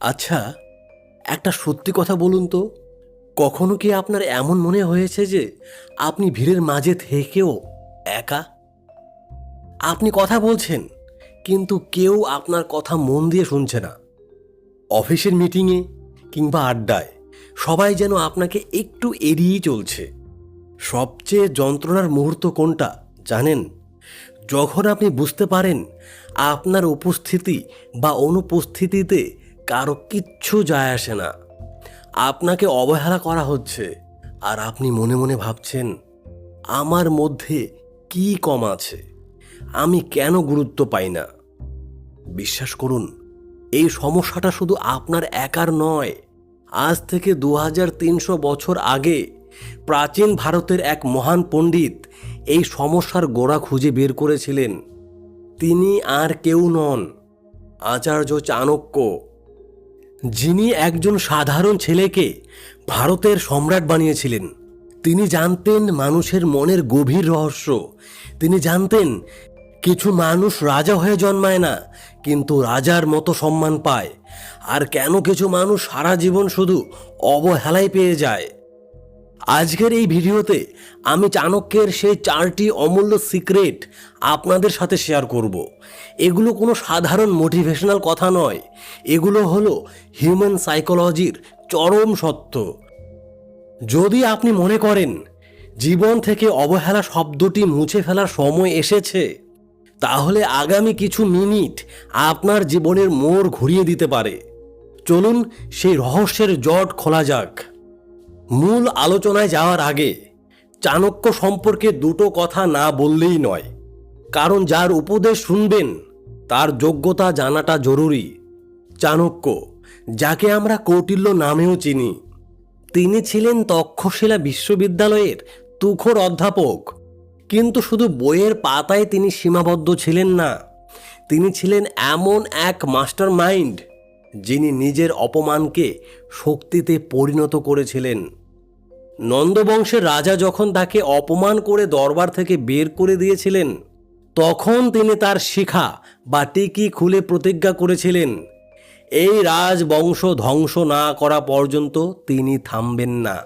আচ্ছা, একটা সত্যি কথা বলুন তো, কখনো কি আপনার এমন মনে হয়েছে যে আপনি ভিড়ের মাঝে থেকেও একা? আপনি কথা বলছেন, কিন্তু কেউ আপনার কথা মন দিয়ে শুনছে না। অফিসের মিটিংয়ে কিংবা আড্ডায় সবাই যেন আপনাকে একটু এড়িয়েই চলছে। সবচেয়ে যন্ত্রণার মুহূর্ত কোনটা জানেন? যখন আপনি বুঝতে পারেন আপনার উপস্থিতি বা অনুপস্থিতিতে কারো কিচ্ছু যায় আসে না, আপনাকে অবহেলা করা হচ্ছে, আর আপনি মনে মনে ভাবছেন, আমার মধ্যে কি কম আছে, আমি কেন গুরুত্ব পাই না। বিশ্বাস করুন, এই সমস্যাটা শুধু আপনার একার নয়। আজ থেকে 2300 বছর আগে প্রাচীন ভারতের এক মহান পণ্ডিত এই সমস্যার গোড়া খুঁজে বের করেছিলেন। তিনি আর কেউ নন, আচার্য চাণক্য, যিনি একজন সাধারণ ছেলেকে ভারতের সম্রাট বানিয়েছিলেন। তিনি জানতেন মানুষের মনের গভীর রহস্য। তিনি জানতেন কিছু মানুষ রাজা হয়ে জন্মায় না, কিন্তু রাজার মতো সম্মান পায়, আর কেন কিছু মানুষ সারা জীবন শুধু অবহেলাই পেয়ে যায়। আজকের এই ভিডিওতে আমি চাণক্যের সেই 4টি অমূল্য সিক্রেট আপনাদের সাথে শেয়ার করব। এগুলো কোনো সাধারণ মোটিভেশনাল কথা নয়, এগুলো হলো হিউম্যান সাইকোলজির চরম সত্য। যদি আপনি মনে করেন জীবন থেকে অবহেলা শব্দটি মুছে ফেলার সময় এসেছে, তাহলে আগামী কিছু মিনিট আপনার জীবনের মোড় ঘুরিয়ে দিতে পারে। চলুন সেই রহস্যের জট খোলা যাক। মূল আলোচনায় যাওয়ার আগে চাণক্য সম্পর্কে দুটো কথা না বললেই নয়, কারণ যার উপদেশ শুনবেন তার যোগ্যতা জানাটা জরুরি। চাণক্য, যাকে আমরা কৌটিল্য নামেও চিনি, তিনি ছিলেন তক্ষশিলা বিশ্ববিদ্যালয়ের তুখোড় অধ্যাপক। কিন্তু শুধু বইয়ের পাতায় তিনি সীমাবদ্ধ ছিলেন না, তিনি ছিলেন এমন এক মাস্টার মাইন্ড যিনি নিজের অপমানকে শক্তিতে পরিণত করেছিলেন। নন্দবংশের রাজা যখন তাকে অপমান করে দরবার থেকে বের করে দিয়েছিলেন, তখন তিনি তার শিখা বা টিকি খুলে প্রতিজ্ঞা করেছিলেন, এই রাজবংশ ধ্বংস না করা পর্যন্ত তিনি থামবেন না।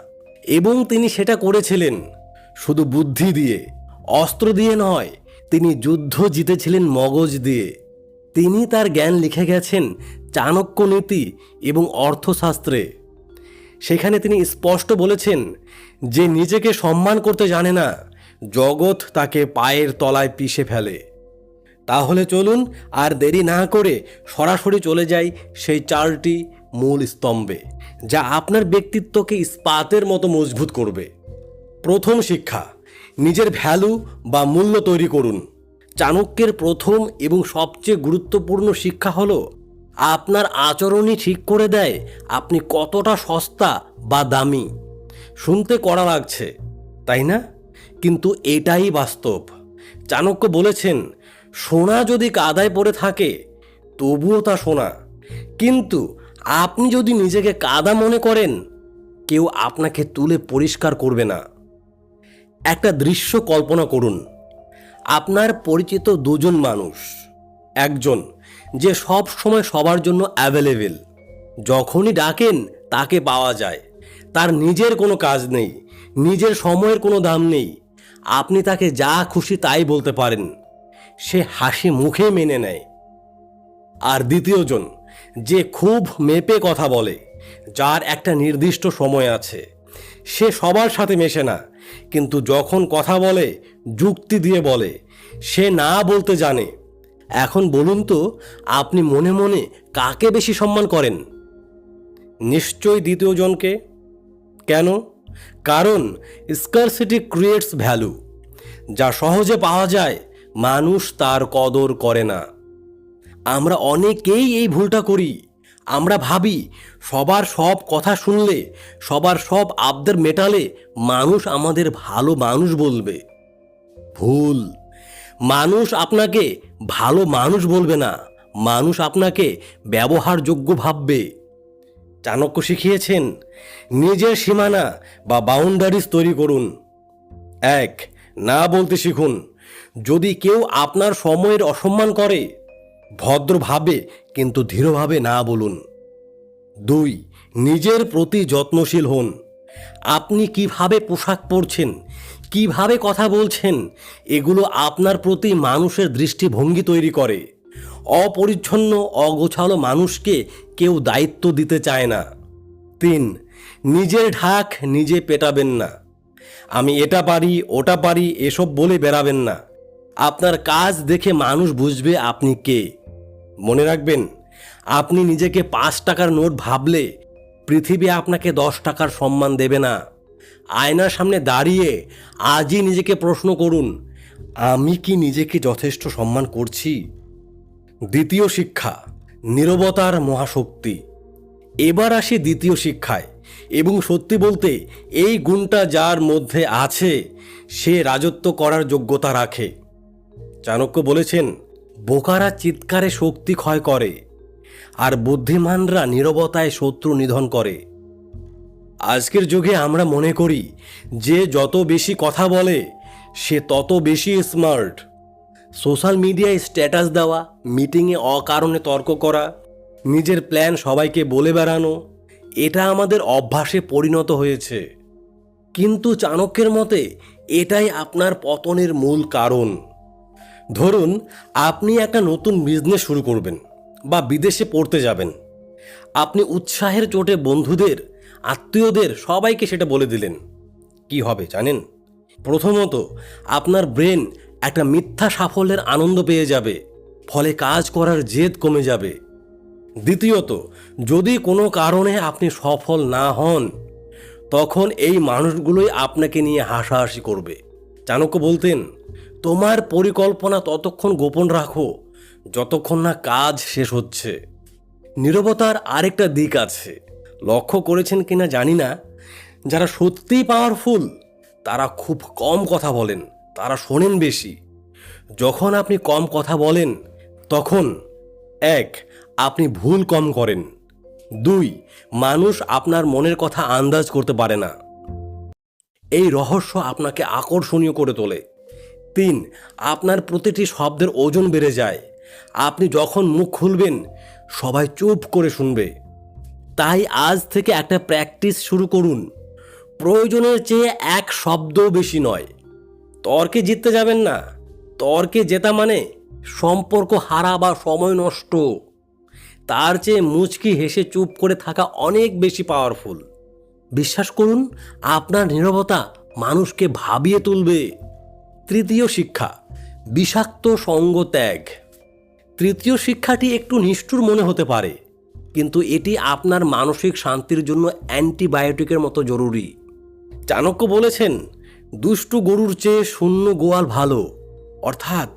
এবং তিনি সেটা করেছিলেন, শুধু বুদ্ধি দিয়ে, অস্ত্র দিয়ে নয়, তিনি যুদ্ধ জিতেছিলেন মগজ দিয়ে। তিনি তার জ্ঞান লিখে গেছেন চাণক্য নীতি এবং অর্থশাস্ত্রে। সেখানে তিনি স্পষ্ট বলেছেন, যে নিজেকে সম্মান করতে জানে না, জগৎ তাকে পায়ের তলায় পিষে ফেলে। তাহলে চলুন আর দেরি না করে সরাসরি চলে যাই সেই 4টি মূল স্তম্ভে, যা আপনার ব্যক্তিত্বকে ইস্পাতের মতো মজবুত করবে। প্রথম শিক্ষা, নিজের ভ্যালু বা মূল্য তৈরি করুন। চাণক্যের প্রথম এবং সবচেয়ে গুরুত্বপূর্ণ শিক্ষা হলো, আপনার আচরণই ঠিক করে দেয় আপনি কতটা সস্তা বা দামি। শুনতে কড়া লাগছে, তাই না? কিন্তু এটাই বাস্তব। চাণক্য বলেছেন, সোনা যদি কাদায় পড়ে থাকে তবুও তা সোনা, কিন্তু আপনি যদি নিজেকে কাদা মনে করেন, কেউ আপনাকে তুলে পরিষ্কার করবে না। একটা দৃশ্য কল্পনা করুন, আপনার পরিচিত দুজন মানুষ। একজন যে সব সময় সবার জন্য অ্যাভেলেবেল, যখনই ডাকেন তাকে পাওয়া যায়, তার নিজের কোনো কাজ নেই, নিজের সময়ের কোনো দাম নেই, আপনি তাকে যা খুশি তাই বলতে পারেন, সে হাসি মুখে মেনে নেয়। আর দ্বিতীয়জন যে খুব মেপে কথা বলে, যার একটা নির্দিষ্ট সময় আছে, সে সবার সাথে মেশে না, কিন্তু যখন কথা বলে যুক্তি দিয়ে বলে, সে না বলতে জানে। এখন বলুন তো, আপনি মনে মনে কাকে বেশি সম্মান করেন? নিশ্চয়ই দ্বিতীয়জনকে। কেন? কারণ স্কারসিটি ক্রিয়েটস ভ্যালু। যা সহজে পাওয়া যায় মানুষ তার কদর করে না। আমরা অনেকেই এই ভুলটা করি। আমরা ভাবি সবার সব কথা শুনলে, সবার সব আবদার মেটালে মানুষ আমাদের ভালো মানুষ বলবে। ভুল। মানুষ আপনাকে ভালো মানুষ বলবে না, মানুষ আপনাকে ব্যবহারযোগ্য ভাববে। চাণক্য শিখিয়েছেন, নিজের সীমানা বা বাউন্ডারিজ তৈরি করুন। 1. না বলতে শিখুন। যদি কেউ আপনার সময়ের অসম্মান করে, ভদ্রভাবে কিন্তু দৃঢ়ভাবে না বলুন। 2. নিজের প্রতি যত্নশীল হন। আপনি কিভাবে পোশাক পরছেন, কিভাবে কথা বলছেন, এগুলো আপনার প্রতি মানুষের দৃষ্টিভঙ্গি তৈরি করে। অপরিচ্ছন্ন অগোছালো মানুষকে কেউ দায়িত্ব দিতে চায় না। 3. নিজের ঢাক নিজে পেটাবেন না। আমি এটা পারি ওটা পারি এসব বলে বেড়াবেন না। আপনার কাজ দেখে মানুষ বুঝবে আপনি কে। মনে রাখবেন, আপনি নিজেকে 5 টাকার নোট ভাবলে পৃথিবী আপনাকে 10 টাকার সম্মান দেবে না। আয়নার সামনে দাঁড়িয়ে আজই নিজেকে প্রশ্ন করুন, আমি কি নিজেকে যথেষ্ট সম্মান করছি? দ্বিতীয় শিক্ষা, নীরবতার মহাশক্তি। এবার আসি দ্বিতীয় শিক্ষায়, এবং সত্যি বলতে এই গুণটা যার মধ্যে আছে সে রাজত্ব করার যোগ্যতা রাখে। চাণক্য বলেছেন, বোকারা চিৎকারে শক্তি ক্ষয় করে, আর বুদ্ধিমানরা নীরবতায় শত্রু নিধন করে। আজকের যুগে আমরা মনে করি যে যত বেশি কথা বলে সে তত বেশি স্মার্ট। সোশ্যাল মিডিয়ায় স্ট্যাটাস দেওয়া, মিটিংয়ে অকারণে তর্ক করা, নিজের প্ল্যান সবাইকে বলে বেড়ানো, এটা আমাদের অভ্যাসে পরিণত হয়েছে। কিন্তু চাণক্যের মতে এটাই আপনার পতনের মূল কারণ। ধরুন আপনি একটা নতুন বিজনেস শুরু করবেন বা বিদেশে পড়তে যাবেন। আপনি উৎসাহের চোটে বন্ধুদের, আত্মীয়দের সবাইকে সেটা বলে দিলেন। কি হবে জানেন? প্রথমত, আপনার ব্রেন একটা মিথ্যা সাফল্যের আনন্দ পেয়ে যাবে, ফলে কাজ করার জেদ কমে যাবে। দ্বিতীয়ত, যদি কোনো কারণে আপনি সফল না হন, তখন এই মানুষগুলোই আপনাকে নিয়ে হাসাহাসি করবে। চাণক্য বলতেন, তোমার পরিকল্পনা ততক্ষণ গোপন রাখো যতক্ষণ না কাজ শেষ হচ্ছে। নীরবতার আরেকটা দিক আছে, লক্ষ্য করেছেন কিনা জানি না, যারা সত্যিই পাওয়ারফুল তারা খুব কম কথা বলেন, তারা শোনেন বেশি। যখন আপনি কম কথা বলেন তখন 1. আপনি ভুল কম করেন। 2. মানুষ আপনার মনের কথা আন্দাজ করতে পারে না। এই রহস্য আপনাকে আকর্ষণীয় করে তোলে। 3. আপনার প্রতিটি শব্দের ওজন বেড়ে যায়। আপনি যখন মুখ খুলবেন সবাই চুপ করে শুনবে। তাই আজ থেকে একটা প্র্যাকটিস শুরু করুন। প্রয়োজনের চেয়ে এক শব্দও বেশি নয়। তর্কে জিততে যাবেন না। তর্কে জেতা মানে সম্পর্ক হারা বা সময় নষ্ট। তার চেয়ে মুচকি হেসে চুপ করে থাকা অনেক বেশি পাওয়ারফুল। বিশ্বাস করুন, আপনার নীরবতা মানুষকে ভাবিয়ে তুলবে। তৃতীয় শিক্ষা, বিষাক্ত সঙ্গ ত্যাগ। তৃতীয় শিক্ষাটি একটু নিষ্ঠুর মনে হতে পারে, কিন্তু এটি আপনার মানসিক শান্তির জন্য অ্যান্টিবায়োটিকের মতো জরুরি। চাণক্য বলেছেন, দুষ্টু গরুর চেয়ে শূন্য গোয়াল ভালো, অর্থাৎ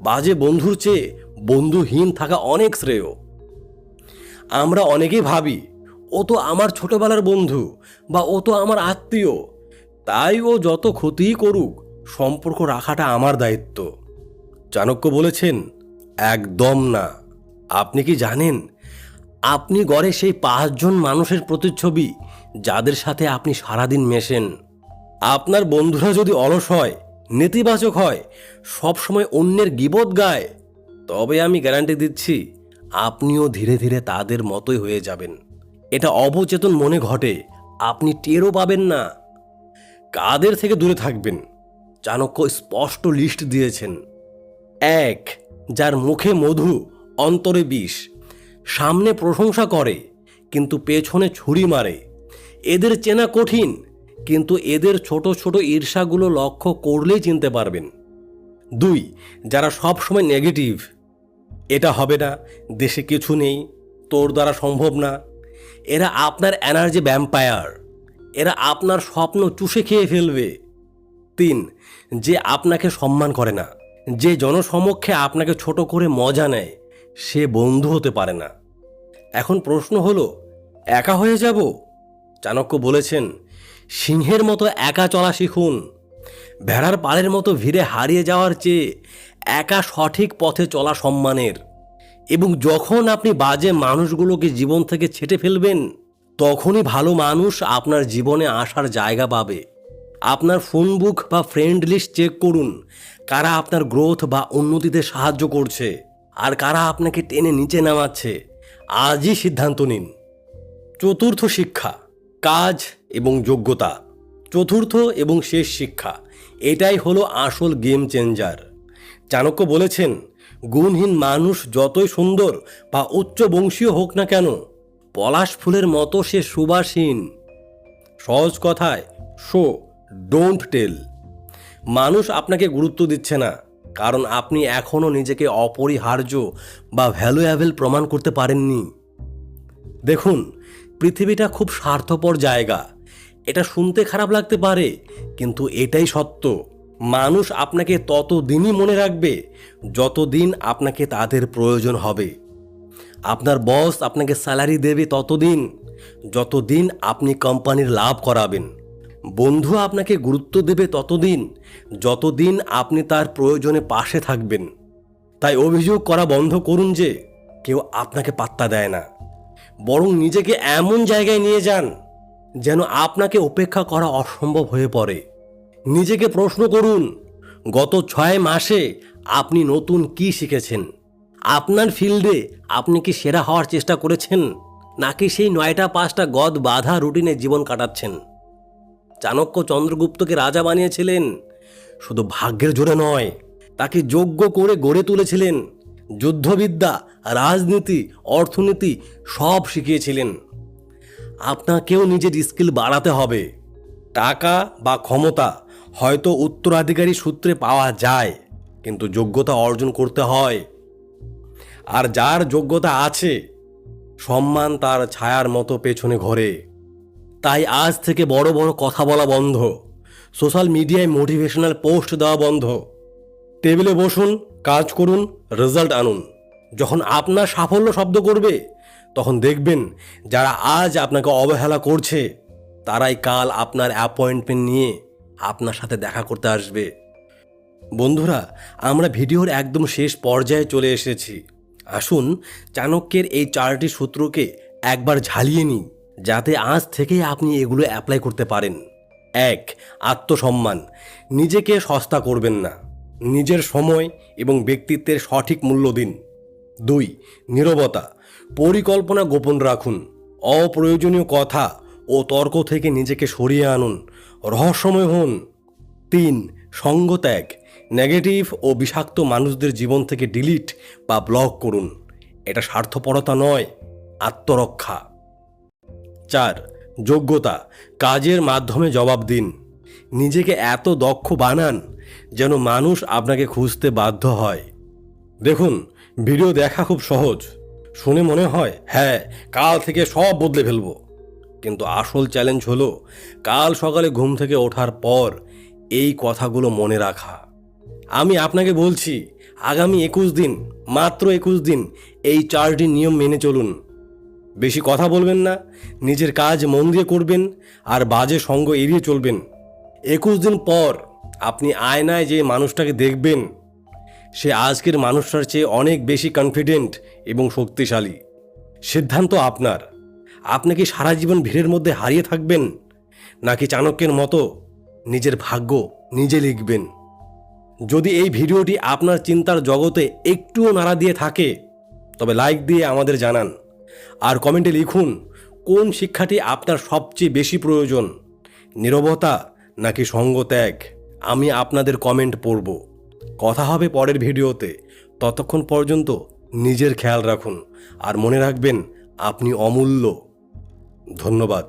বাজে বন্ধুর চেয়ে বন্ধুহীন থাকা অনেক শ্রেয়। আমরা অনেকেই ভাবি, ও তো আমার ছোটবেলার বন্ধু বা ও তো আমার আত্মীয়, তাই ও যত ক্ষতিই করুক সম্পর্ক রাখাটা আমার দায়িত্ব। চাণক্য বলেছেন, একদম না। আপনি কি জানেন, আপনি গড়ে সেই 5 জন মানুষের প্রতিচ্ছবি যাদের সাথে আপনি সারাদিন মেশেন। আপনার বন্ধুরা যদি অলস হয়, নেতিবাচক হয়, সবসময় অন্যের গীবত গায়, তবে আমি গ্যারান্টি দিচ্ছি আপনিও ধীরে ধীরে তাদের মতোই হয়ে যাবেন। এটা অবচেতন মনে ঘটে, আপনি টেরও পাবেন না। কাদের থেকে দূরে থাকবেন? চাণক্য স্পষ্ট লিস্ট দিয়েছেন। 1. যার মুখে মধু অন্তরে বিষ। সামনে প্রশংসা করে কিন্তু পেছনে ছুরি মারে। এদের চেনা কঠিন, কিন্তু এদের ছোট ছোট ঈর্ষাগুলো লক্ষ্য করলেই চিনতে পারবেন। 2. যারা সব সময় নেগেটিভ। এটা হবে না, দেশে কিছু নেই, তোর দ্বারা সম্ভব না। এরা আপনার এনার্জি ভ্যাম্পায়ার। এরা আপনার স্বপ্ন চুষে খেয়ে ফেলবে। 3. যে আপনাকে সম্মান করে না, যে জনসমক্ষে আপনাকে ছোট করে মজা নেয়, সে বন্ধু হতে পারে না। এখন প্রশ্ন হলো, একা হয়ে যাব? চাণক্য বলেছেন, সিংহের মতো একা চলা শিখুন। ভেড়ার পালের মতো ভিড়ে হারিয়ে যাওয়ার চেয়ে একা সঠিক পথে চলা সম্মানের। এবং যখন আপনি বাজে মানুষগুলোকে জীবন থেকে ছেঁটে ফেলবেন, তখনই ভালো মানুষ আপনার জীবনে আসার জায়গা পাবে। আপনার ফোন বুক বা ফ্রেন্ড লিস্ট চেক করুন, কারা আপনার গ্রোথ বা উন্নতিতে সাহায্য করছে আর কারা আপনাকে টেনে নিচে নামাচ্ছে। আজই সিদ্ধান্ত নিন। চতুর্থ শিক্ষা, কাজ এবং যোগ্যতা। চতুর্থ এবং শেষ শিক্ষা, এটাই হলো আসল গেম চেঞ্জার। চাণক্য বলেছেন, গুণহীন মানুষ যতই সুন্দর বা উচ্চ বংশীয় হোক না কেন, পলাশ ফুলের মতো সে সুবাসীন। সহজ কথায়, শো ডোন্ট টেল। মানুষ আপনাকে গুরুত্ব দিচ্ছে না কারণ আপনি এখনও নিজেকে অপরিহার্য বা ভ্যালুয়েবল প্রমাণ করতে পারেননি। দেখুন, পৃথিবীটা খুব স্বার্থপর জায়গা। এটা শুনতে খারাপ লাগতে পারে, কিন্তু এটাই সত্য। মানুষ আপনাকে ততদিনই মনে রাখবে যতদিন আপনাকে তাদের প্রয়োজন হবে। আপনার বস আপনাকে স্যালারি দেবে ততদিন যতদিন আপনি কোম্পানির লাভ করাবেন। বন্ধু আপনাকে গুরুত্ব দেবে ততদিন যতদিন আপনি তার প্রয়োজনে পাশে থাকবেন। তাই অভিযোগ করা বন্ধ করুন যে কেউ আপনাকে পাত্তা দেয় না, বরং নিজেকে এমন জায়গায় নিয়ে যান যেন আপনাকে উপেক্ষা করা অসম্ভব হয়ে পড়ে। নিজেকে প্রশ্ন করুন, গত 6 মাসে আপনি নতুন কি শিখেছেন? আপনার ফিল্ডে আপনি কি সেরা হওয়ার চেষ্টা করেছেন, নাকি সেই 9টা 5টা গদ বাঁধা রুটিনে জীবন কাটাচ্ছেন? চাণক্য চন্দ্রগুপ্তকে রাজা বানিয়েছিলেন শুধু ভাগ্যের জোরে নয়, তাকে যোগ্য করে গড়ে তুলেছিলেন। যুদ্ধবিদ্যা, রাজনীতি, অর্থনীতি সব শিখিয়েছিলেন। আপনাকেও নিজের স্কিল বাড়াতে হবে। টাকা বা ক্ষমতা হয়তো উত্তরাধিকারী সূত্রে পাওয়া যায়, কিন্তু যোগ্যতা অর্জন করতে হয়। আর যার যোগ্যতা আছে, সম্মান তার ছায়ার মতো পেছনে ঘোরে। তাই আজ থেকে বড় বড় কথা বলা বন্ধ, সোশ্যাল মিডিয়ায় মোটিভেশনাল পোস্ট দেওয়া বন্ধ। টেবিলে বসুন, কাজ করুন, রেজাল্ট আনুন। যখন আপনার সাফল্য শব্দ করবে, তখন দেখবেন যারা আজ আপনাকে অবহেলা করছে তারাই কাল আপনার অ্যাপয়েন্টমেন্ট নিয়ে আপনার সাথে দেখা করতে আসবে। বন্ধুরা, আমরা ভিডিওর একদম শেষ পর্যায়ে চলে এসেছি। আসুন চাণক্যের এই 4টি সূত্রকে একবার ঝালিয়ে নিই, যাতে আজ থেকেই আপনি এগুলো অ্যাপ্লাই করতে পারেন। 1. আত্মসম্মান। নিজেকে সস্তা করবেন না, নিজের সময় এবং ব্যক্তিত্বের সঠিক মূল্য দিন। 2. নীরবতা। পরিকল্পনা গোপন রাখুন, অপ্রয়োজনীয় কথা ও তর্ক থেকে নিজেকে সরিয়ে আনুন, রহস্যময় হন। 3. সঙ্গত্যাগ। নেগেটিভ ও বিষাক্ত মানুষদের জীবন থেকে ডিলিট বা ব্লক করুন। এটা স্বার্থপরতা নয়, আত্মরক্ষা। 4. যোগ্যতা। কাজের মাধ্যমে জবাব দিন। নিজেকে এত দক্ষ বানান যেন মানুষ আপনাকে খুঁজতে বাধ্য হয়। দেখুন, ভিডিও দেখা খুব সহজ, শুনে মনে হয় হ্যাঁ কাল থেকে সব বদলে ফেলব, কিন্তু আসল চ্যালেঞ্জ হলো কাল সকালে ঘুম থেকে ওঠার পর এই কথাগুলো মনে রাখা। আমি আপনাকে বলছি, আগামী 21 দিন, মাত্র 21 দিন এই 4টি নিয়ম মেনে চলুন। বেশি কথা বলবেন না, নিজের কাজ মন দিয়ে করবেন, আর বাজে সঙ্গ এড়িয়ে চলবেন। 21 দিন পর আপনি আয়নায় যে মানুষটাকে দেখবেন, সে আজকের মানুষটার চেয়ে অনেক বেশি কনফিডেন্ট এবং শক্তিশালী। সিদ্ধান্ত আপনার। আপনি কি সারা জীবন ভিড়ের মধ্যে হারিয়ে থাকবেন, নাকি চাণক্যের মতো নিজের ভাগ্য নিজে লিখবেন? যদি এই ভিডিওটি আপনার চিন্তার জগতে একটুও নাড়া দিয়ে থাকে, তবে লাইক দিয়ে আমাদের জানান, আর কমেন্টে লিখুন কোন শিক্ষাটি আপনার সবচেয়ে বেশি প্রয়োজন, নীরবতা নাকি সঙ্গত্যাগ। আমি আপনাদের কমেন্ট পড়ব। কথা হবে পরের ভিডিওতে। ততক্ষণ পর্যন্ত নিজের খেয়াল রাখুন, আর মনে রাখবেন আপনি অমূল্য। ধন্যবাদ।